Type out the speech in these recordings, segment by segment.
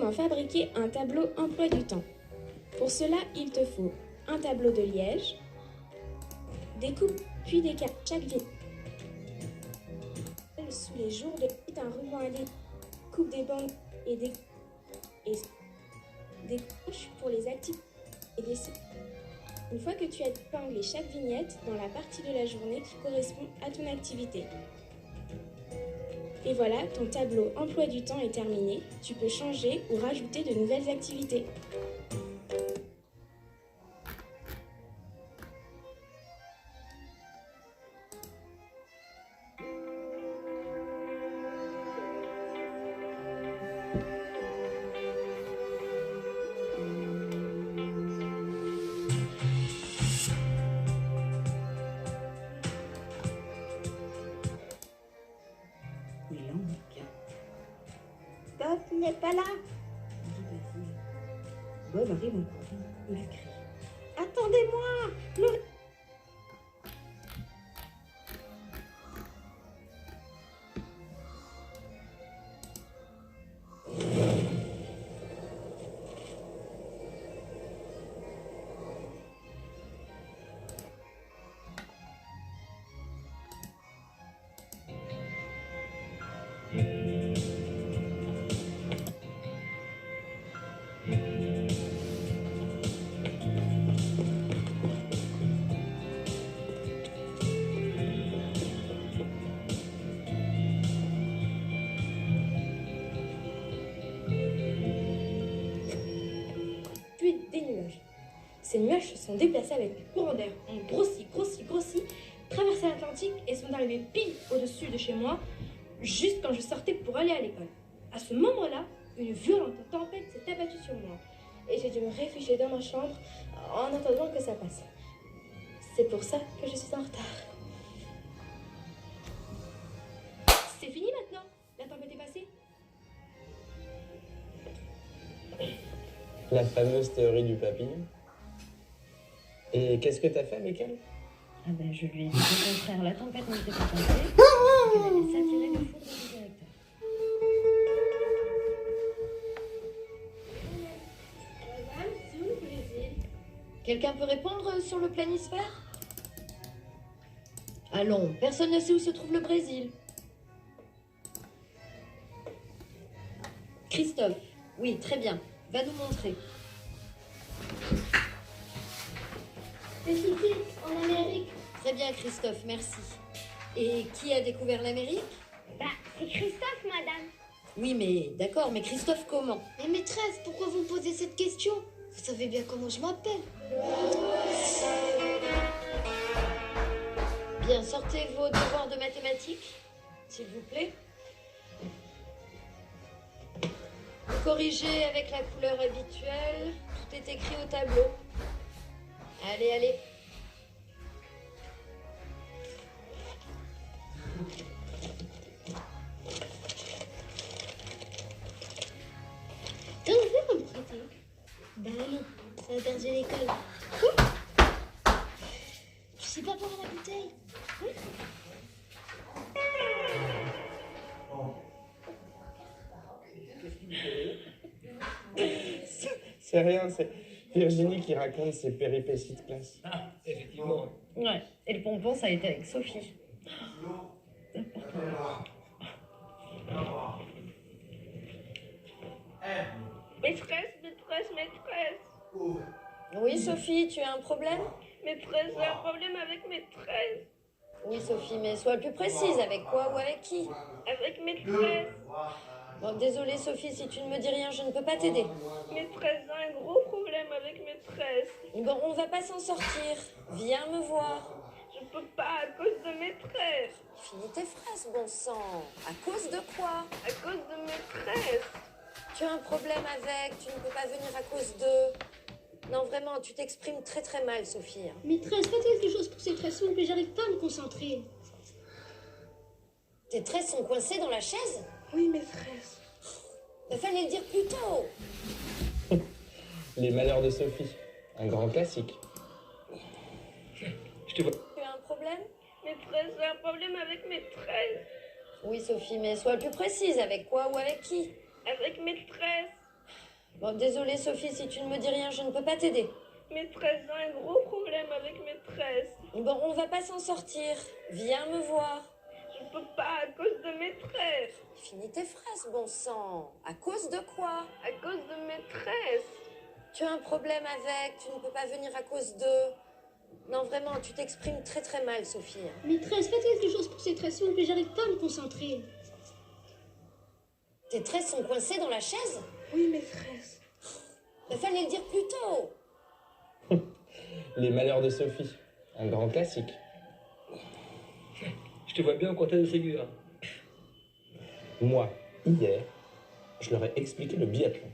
comment fabriquer un tableau emploi du temps. Pour cela, il te faut un tableau de liège, des coupes puis des cartes chaque ville. Sous les jours de un ruban à lire, coupe des bandes et des couches pour les activités et des sites. Une fois que tu as épinglé chaque vignette dans la partie de la journée qui correspond à ton activité. Et voilà, ton tableau emploi du temps est terminé. Tu peux changer ou rajouter de nouvelles activités. Bob n'est pas là. Dit Basile. Bob arrive en courant. Il crie. Attendez-moi. Le... Des nuages. Ces nuages se sont déplacés avec le courant d'air, ont grossi, traversé l'Atlantique et sont arrivés pile au-dessus de chez moi, juste quand je sortais pour aller à l'école. À ce moment-là, une violente tempête s'est abattue sur moi et j'ai dû me réfugier dans ma chambre en attendant que ça passe. C'est pour ça que je suis en retard. C'est fini maintenant. La tempête est passée. La fameuse théorie du papillon. Et qu'est-ce que t'as fait avec elle? Ah ben, je lui ai dit au contraire, la tempête n'était pas passée, qu'elle allait s'attirer le foudre du directeur. Madame, c'est où le Brésil? Quelqu'un peut répondre sur le planisphère? Allons, personne ne sait où se trouve le Brésil. Christophe, oui, très bien. Va nous montrer. C'est ici, en Amérique. Très bien, Christophe, merci. Et qui a découvert l'Amérique? Bah, c'est Christophe, madame. Oui, mais d'accord, mais Christophe comment? Mais maîtresse, pourquoi vous me posez cette question? Vous savez bien comment je m'appelle. Bien, sortez vos devoirs de mathématiques, s'il vous plaît. Vous corrigez avec la couleur habituelle. Tout est écrit au tableau. Allez, allez. T'as ouvert comme prêter? Ben non, ça va perdre l'école. Tu sais pas boire la bouteille? C'est rien, c'est Virginie qui raconte ses péripéties de classe. Ah, effectivement. Ouais, et le pompon, ça a été avec Sophie. Maîtresse. Oui, Sophie, tu as un problème? Maîtresse, j'ai un problème avec maîtresse. Oui, Sophie, mais sois plus précise. Avec quoi ou avec qui? Avec maîtresse. Bon, désolée, Sophie, si tu ne me dis rien, je ne peux pas t'aider. Maîtresse, j'ai un gros problème avec maîtresse. Bon, on va pas s'en sortir. Viens me voir. Je peux pas à cause de maîtresse. Finis tes phrases, bon sang. À cause de quoi? À cause de maîtresse. Tu as un problème avec, tu ne peux pas venir à cause de... Non, vraiment, tu t'exprimes très très mal, Sophie. Maîtresse, faites quelque chose pour ces tresses, s'il vous plaît, j'arrive pas à me concentrer. Tes tresses sont coincées dans la chaise? Oui, maîtresse. Il fallait le dire plus tôt. Les malheurs de Sophie, un grand classique. Je te vois. Tu as un problème? Maîtresse, j'ai un problème avec maîtresse. Oui, Sophie, mais sois plus précise. Avec quoi ou avec qui? Avec maîtresse. Bon, désolée Sophie, si tu ne me dis rien, je ne peux pas t'aider. Maîtresse, j'ai un gros problème avec maîtresse. Bon, on va pas s'en sortir. Viens me voir. Je peux pas à cause de maîtresse. Finis tes phrases, bon sang. À cause de quoi? À cause de maîtresse. Tu as un problème avec, tu ne peux pas venir à cause de... Non, vraiment, tu t'exprimes très très mal, Sophie. Maîtresse, faites quelque chose pour ces tresses, s'il vous plaît, j'arrive pas à me concentrer. Tes tresses sont coincées dans la chaise? Oui, maîtresse. Il fallait le dire plus tôt. Les malheurs de Sophie. Un grand classique. Je te vois bien en compter de Ségur. Moi, hier, je leur ai expliqué le biathlon.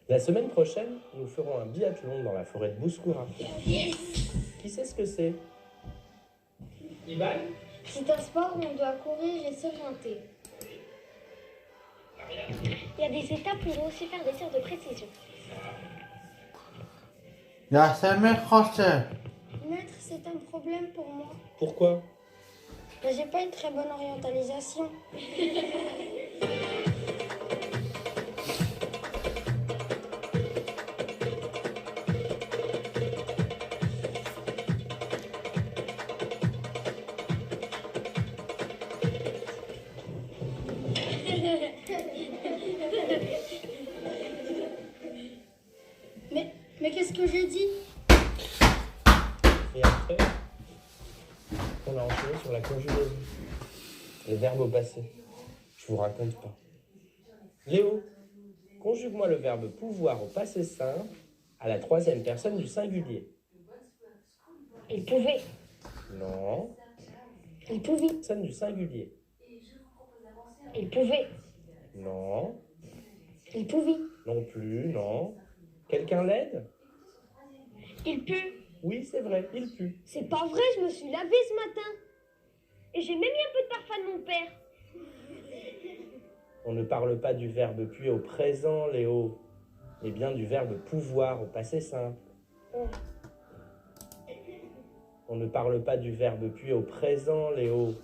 La semaine prochaine, nous ferons un biathlon dans la forêt de Bouskoura. Qui sait ce que c'est? Ivan? C'est un sport où on doit courir et s'orienter. Il y a des étapes où on doit aussi faire des tirs de précision. Il y a 5000 français. Maître, c'est un problème pour moi. Pourquoi? J'ai pas une très bonne orientalisation. Mais qu'est-ce que j'ai dit? Et après, on a enchaîné sur la conjugaison. Le verbe au passé. Je vous raconte pas. Léo, conjugue-moi le verbe pouvoir au passé simple à la troisième personne du singulier. Il pouvait. Non. Il pouvait. Personne du singulier. Il pouvait. Non. Il pouvait. Non plus, non. Quelqu'un l'aide? Il pue. Oui, c'est vrai, il pue. C'est pas vrai, je me suis lavé ce matin. Et j'ai même mis un peu de parfum de mon père. On ne parle pas du verbe puer au présent, Léo, mais bien du verbe pouvoir au passé simple. On ne parle pas du verbe puer au présent, Léo,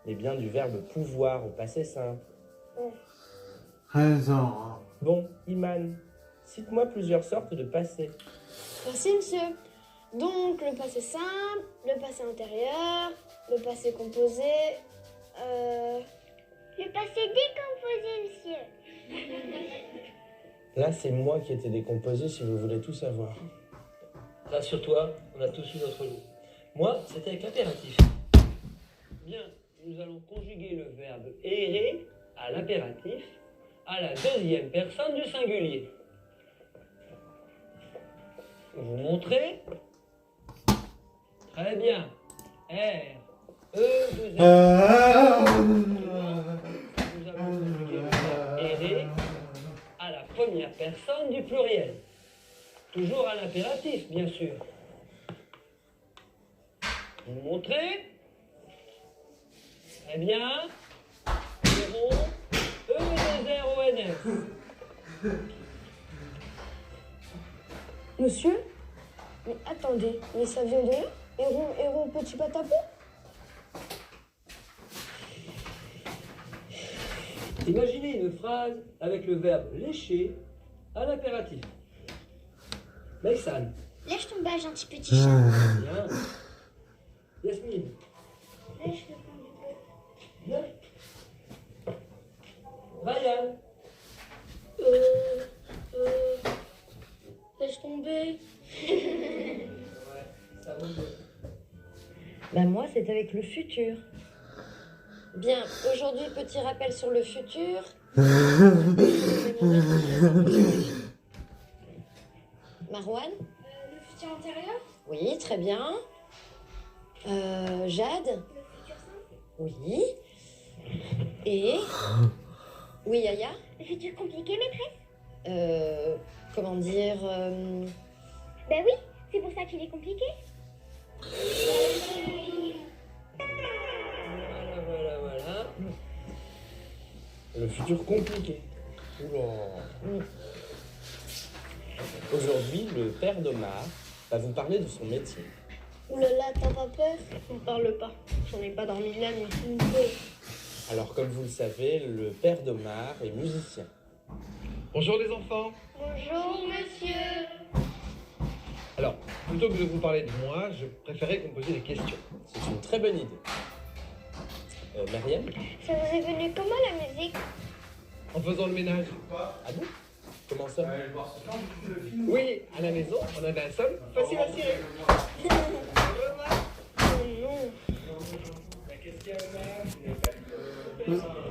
mais bien du verbe pouvoir au passé simple. Raison. Bon, Iman, cite-moi plusieurs sortes de passé. Merci, monsieur. Donc, le passé simple, le passé antérieur, le passé composé, Le passé décomposé, monsieur. Là, c'est moi qui étais décomposé, si vous voulez tout savoir. Rassure-toi, on a tous eu notre lot. Moi, c'était avec l'impératif. Bien, nous allons conjuguer le verbe errer à l'impératif à la deuxième personne du singulier. Vous montrez? Très bien. R, E, 2 R. Nous allons conjuguer le verbe errer à la première personne du pluriel. Toujours à l'impératif, bien sûr. Vous montrez? Très bien. Héros, E-2-R-O-N-S. Monsieur? Mais attendez, mais ça vient de là? Héros, petit patapon? Imaginez une phrase avec le verbe lécher à l'impératif. Maïsan. Lèche ton bas, gentil petit chat. Bien. Yasmine. Lèche le fond du peu. Bien. Ryan. Laisse tomber. Ça va bien. Ben moi, c'est avec le futur. Bien, aujourd'hui, petit rappel sur le futur. Marwan? Le futur antérieur? Oui, très bien. Jade? Le futur simple? Oui. Et? Oui, Yaya? Le futur compliqué, maîtresse? Comment dire Ben oui, c'est pour ça qu'il est compliqué. Voilà. Le futur compliqué. Oula. Aujourd'hui, le père d'Omar va vous parler de son métier. Oulala, t'as pas peur? On parle pas. J'en ai pas dormi de la nuit. Alors, comme vous le savez, le père d'Omar est musicien. Bonjour les enfants. Bonjour, monsieur. Alors, plutôt que de vous parler de moi, je préférais qu'on me posiez des questions. C'est une très bonne idée. Mariam? Ça vous est venu comment la musique? En faisant le ménage. Ah bon? Comment ça? Oui, à la maison, on avait un sol facile à cirer. Oh non. Qu'est-ce qu'il y a, Omar?